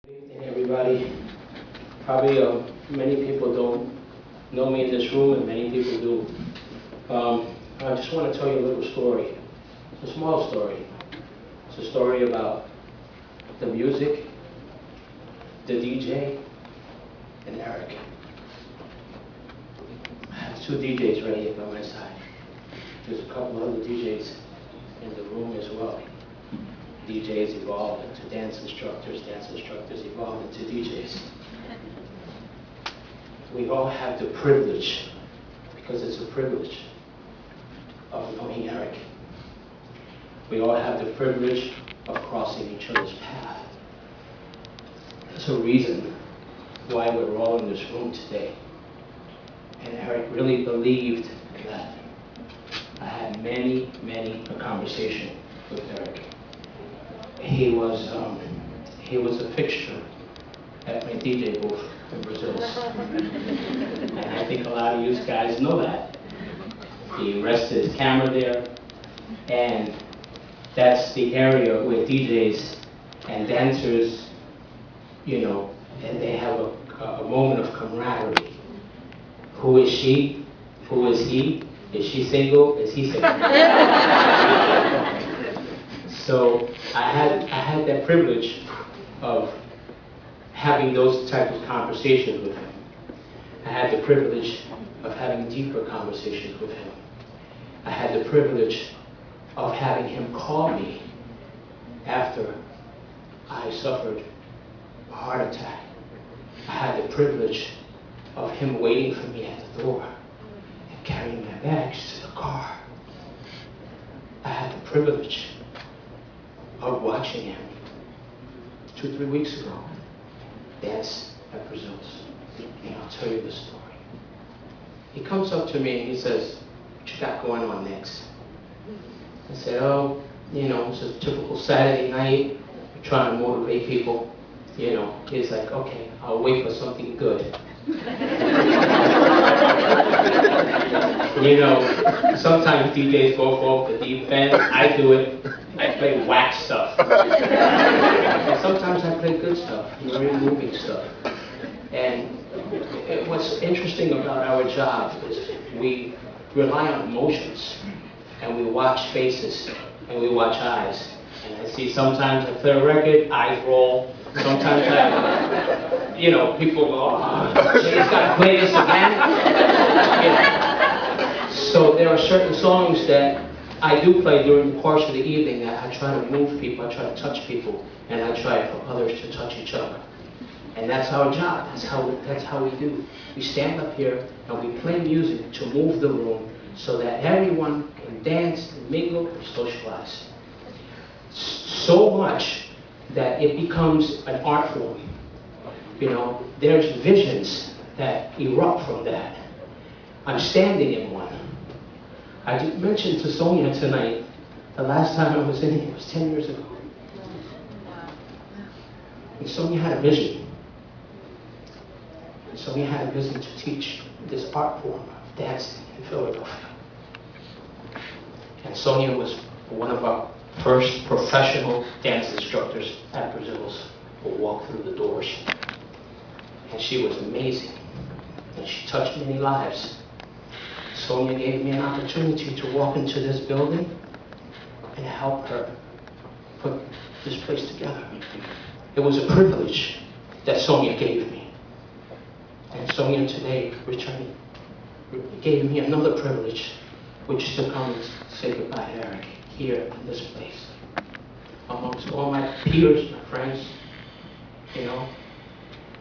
Good evening, everybody. Probably many people don't know me in this room, and many people do. I just want to tell you a little story. It's a small story. It's a story about the music, the DJ, and Eric. I have two DJs right here by my side. There's a couple other DJs in the room as well. DJs evolved into dance instructors evolved into DJs. We all have the privilege, because it's a privilege, of knowing Eric. We all have the privilege of crossing each other's path. There's a reason why we're all in this room today. And Eric really believed that. I had many a conversation with Eric. He was a fixture at my DJ booth in Brazil. And I think a lot of you guys know that. He rested his camera there, and that's the area where DJs and dancers, and they have a moment of camaraderie. Who is she? Who is he? Is she single? Is he single? So I had that privilege of having those type of conversations with him. I had the privilege of having deeper conversations with him. I had the privilege of having him call me after I suffered a heart attack. I had the privilege of him waiting for me at the door and carrying my bags to the car. I had the privilege of watching him 2-3 weeks ago dance at Brazil's. And I'll tell you the story. He comes up to me and he says, "What you got going on next?" I said, "Oh, it's a typical Saturday night. We're trying to motivate people." He's like, "Okay, I'll wait for something good." Sometimes DJs go off the deep end. I do it. I play whack stuff. Sometimes I play good stuff, very moving stuff. And what's interesting about our job is we rely on emotions, and we watch faces, and we watch eyes. And I see sometimes I play a record, eyes roll. Sometimes people go, "Oh, Jay's got to play this again." So there are certain songs that I do play during the course of the evening that I try to move people, I try to touch people, and I try for others to touch each other. And that's our job. That's how we do. We stand up here and we play music to move the room so that everyone can dance and mingle and socialize. So much that it becomes an art form. There's visions that erupt from that. I'm standing in one. I just mentioned to Sonia tonight, the last time I was in here, it was 10 years ago. And Sonia had a vision. And Sonia had a vision to teach this art form of dancing in Philadelphia. And Sonia was one of our first professional dance instructors at Brazil's who walked through the doors. And she was amazing. And she touched many lives. Sonia gave me an opportunity to walk into this building and help her put this place together. It was a privilege that Sonia gave me. And Sonia today gave me another privilege, which is to come and say goodbye to Eric here in this place. Amongst all my peers, my friends,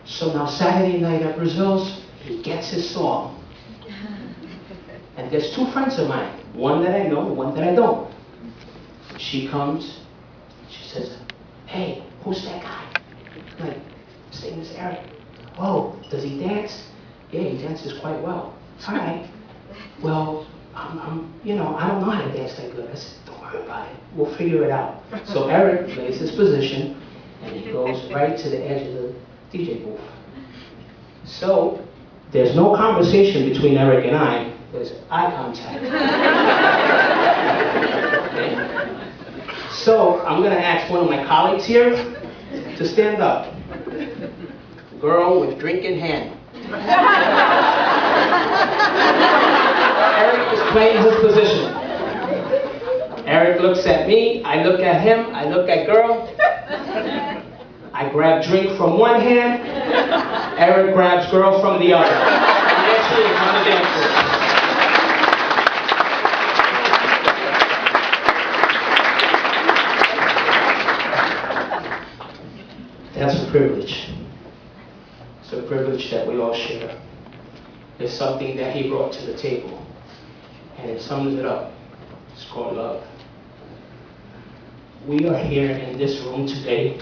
So now Saturday night at Brazil's, he gets his song. And there's two friends of mine, one that I know, one that I don't. She comes, she says, "Hey, who's that guy?" I'm like, "His name is Eric." "Oh, does he dance?" "Yeah, he dances quite well." "All right. Well, I don't know how to dance that good." I said, "Don't worry about it. We'll figure it out." So Eric plays his position, and he goes right to the edge of the DJ booth. So there's no conversation between Eric and I. There's eye contact. Okay? So I'm going to ask one of my colleagues here to stand up. Girl with drink in hand. Eric is playing his position. Eric looks at me, I look at him, I look at girl. I grab drink from one hand, Eric grabs girl from the other. And there she is on the dance floor. That's a privilege. It's a privilege that we all share. It's something that he brought to the table. And it sums it up. It's called love. We are here in this room today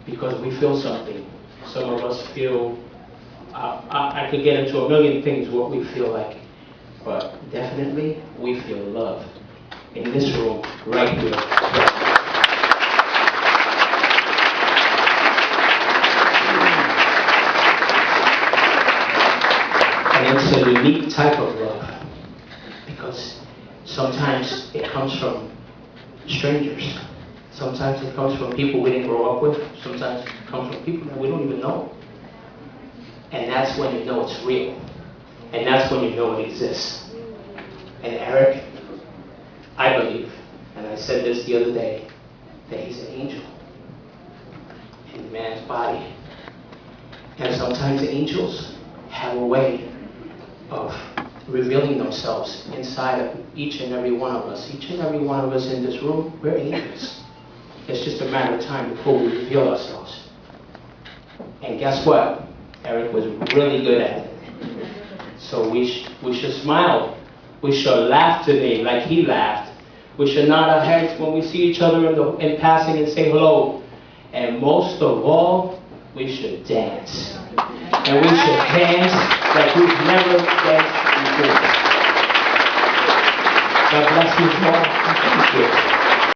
because we feel something. Some of us feel, I could get into a million things what we feel like, but definitely we feel love in this room right here. And it's a unique type of love because sometimes it comes from strangers. Sometimes it comes from people we didn't grow up with. Sometimes it comes from people that we don't even know. And that's when you know it's real. And that's when you know it exists. And Eric, I believe, and I said this the other day, that he's an angel in a man's body. And sometimes angels have a way of revealing themselves inside of each and every one of us. Each and every one of us in this room, we're angels. It's just a matter of time before we reveal ourselves. And guess what? Eric was really good at it. So we should smile. We should laugh today like he laughed. We should nod our heads when we see each other in passing and say hello. And most of all, we should dance. And we should dance like we've never danced before. God bless you all. Thank you.